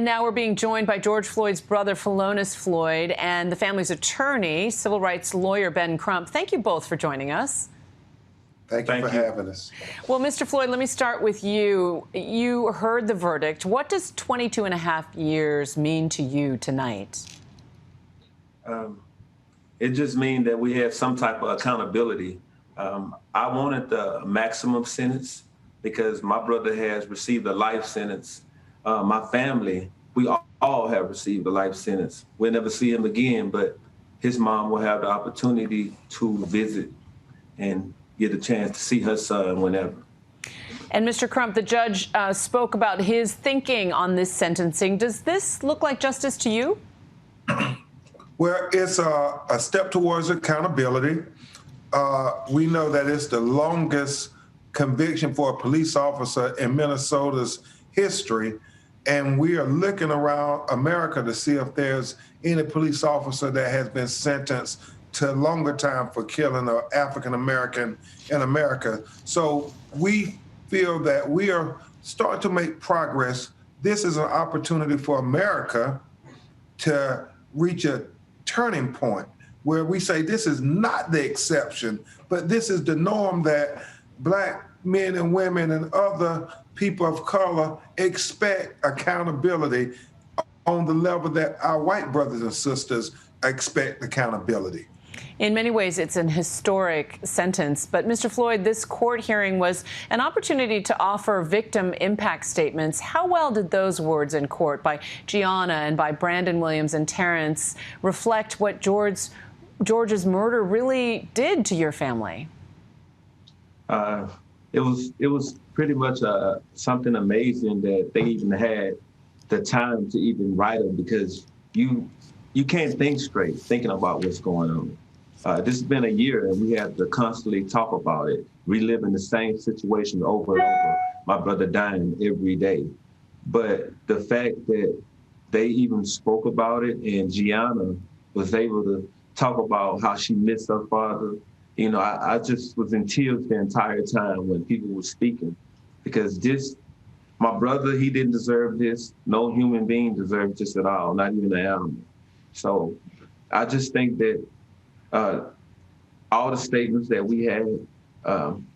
Now we're being joined by George Floyd's brother, Philonese Floyd, and the family's attorney, civil rights lawyer Ben Crump. Thank you both for joining us. Thank you for having us. Well, Mr. Floyd, let me start with you. You heard the verdict. What does 22 and a half years mean to you tonight? It just means that we have some type of accountability. I wanted the maximum sentence because my brother has received a life sentence. My family, we all have received a life sentence. We'll never see him again, but his mom will have the opportunity to visit and get a chance to see her son whenever. And Mr. Crump, the judge spoke about his thinking on this sentencing. Does this look like justice to you? Well, it's a step towards accountability. We know that it's the longest conviction for a police officer in Minnesota's history, and we are looking around America to see if there's any police officer that has been sentenced to longer time for killing an African American in America. So we feel that we are starting to make progress. This is an opportunity for America to reach a turning point where we say this is not the exception, but this is the norm, that Black men and women and other people of color expect accountability on the level that our white brothers and sisters expect accountability. In many ways, it's an historic sentence. But Mr. Floyd, this court hearing was an opportunity to offer victim impact statements. How well did those words in court by Gianna and by Brandon Williams and Terrence reflect what George's murder really did to your family? It was pretty much something amazing that they even had the time to even write it, because you can't think straight thinking about what's going on. This has been a year, and we have to constantly talk about it, reliving the same situation over and over. My brother dying every day. But the fact that they even spoke about it, and Gianna was able to talk about how she missed her father. You know, I just was in tears the entire time when people were speaking, because my brother, he didn't deserve this. No human being deserves this at all, not even an animal. So I just think that all the statements that we had,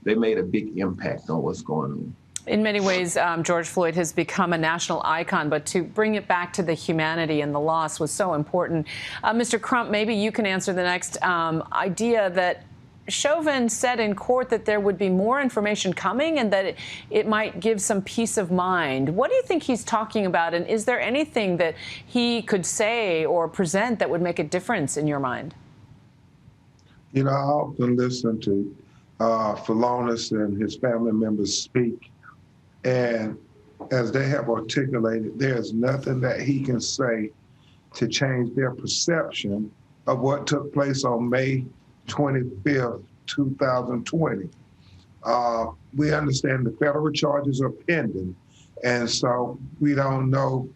they made a big impact on what's going on. In many ways, George Floyd has become a national icon, but to bring it back to the humanity and the loss was so important. Mr. Crump, maybe you can answer the next idea that Chauvin said in court that there would be more information coming and that it might give some peace of mind. What do you think he's talking about? And is there anything that he could say or present that would make a difference in your mind? You know, I often listen to Philonese and his family members speak, and as they have articulated, there's nothing that he can say to change their perception of what took place on May 25th, 2020. We understand the federal charges are pending, and so we don't know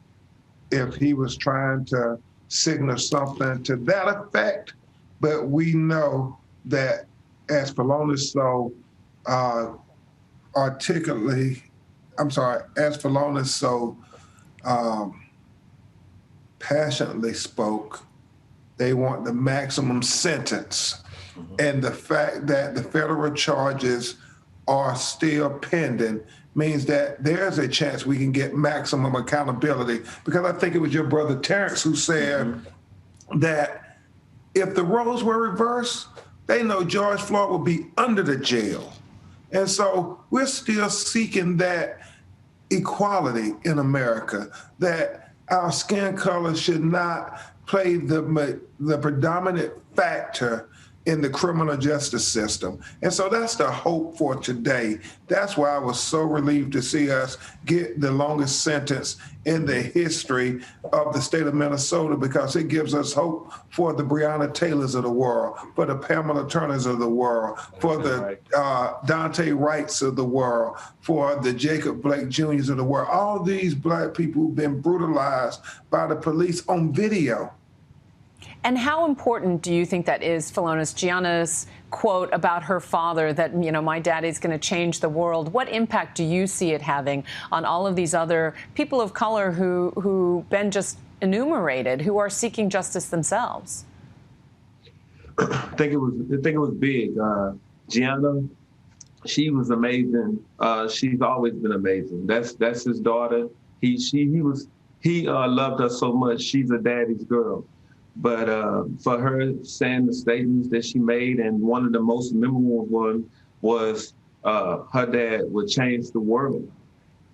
if he was trying to signal something to that effect, but we know that as Philonese passionately spoke, they want the maximum sentence. And the fact that the federal charges are still pending means that there's a chance we can get maximum accountability. Because I think it was your brother Terrence who said that if the roles were reversed, they know George Floyd will be under the jail. And so we're still seeking that equality in America, that our skin color should not play the predominant factor in the criminal justice system. And so that's the hope for today. That's why I was so relieved to see us get the longest sentence in the history of the state of Minnesota, because it gives us hope for the Breonna Taylors of the world, for the Pamela Turners of the world, for the Dante Wrights of the world, for the Jacob Blake Juniors of the world. All these Black people who've been brutalized by the police on video. And how important do you think that is, Philonese? Gianna's quote about her father that, you know, my daddy's going to change the world. What impact do you see it having on all of these other people of color who Ben just enumerated, who are seeking justice themselves? I think it was big. Gianna, she was amazing. She's always been amazing. That's his daughter. He loved her so much. She's a daddy's girl. But for her saying the statements that she made, and one of the most memorable ones was her dad would change the world.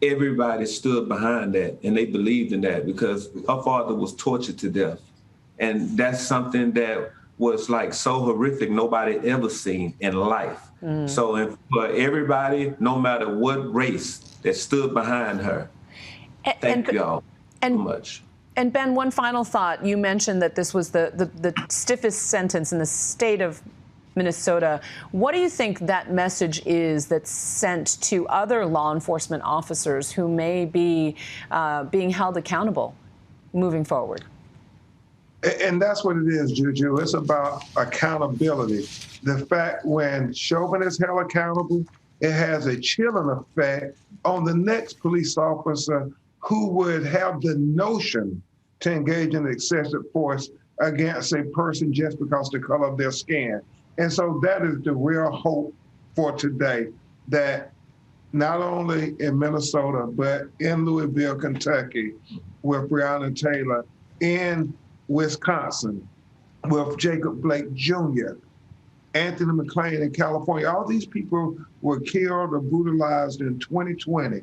Everybody stood behind that, and they believed in that because her father was tortured to death. And that's something that was like so horrific, nobody ever seen in life. So for everybody, no matter what race, that stood behind her, thank y'all so much. And Ben, one final thought. You mentioned that this was the stiffest sentence in the state of Minnesota. What do you think that message is that's sent to other law enforcement officers who may be being held accountable moving forward? And that's what it is, Juju. It's about accountability. The fact when Chauvin is held accountable, it has a chilling effect on the next police officer who would have the notion to engage in excessive force against a person just because of the color of their skin. And so that is the real hope for today, that not only in Minnesota, but in Louisville, Kentucky, with Breonna Taylor, in Wisconsin, with Jacob Blake Jr., Anthony McClain in California, all these people were killed or brutalized in 2020.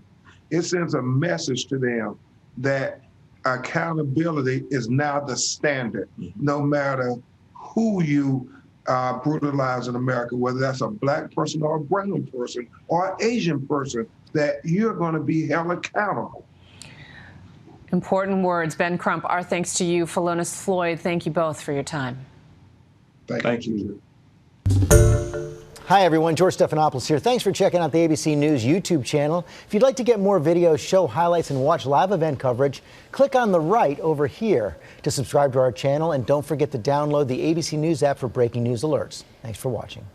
It sends a message to them that accountability is now the standard, no matter who you brutalize in America, whether that's a black person or a brown person or an Asian person, that you're going to be held accountable. Important words. Ben Crump, our thanks to you. Philonese Floyd, thank you both for your time. Thank you. Hi, everyone. George Stephanopoulos here. Thanks for checking out the ABC News YouTube channel. If you'd like to get more videos, show highlights, and watch live event coverage, click on the right over here to subscribe to our channel. And don't forget to download the ABC News app for breaking news alerts. Thanks for watching.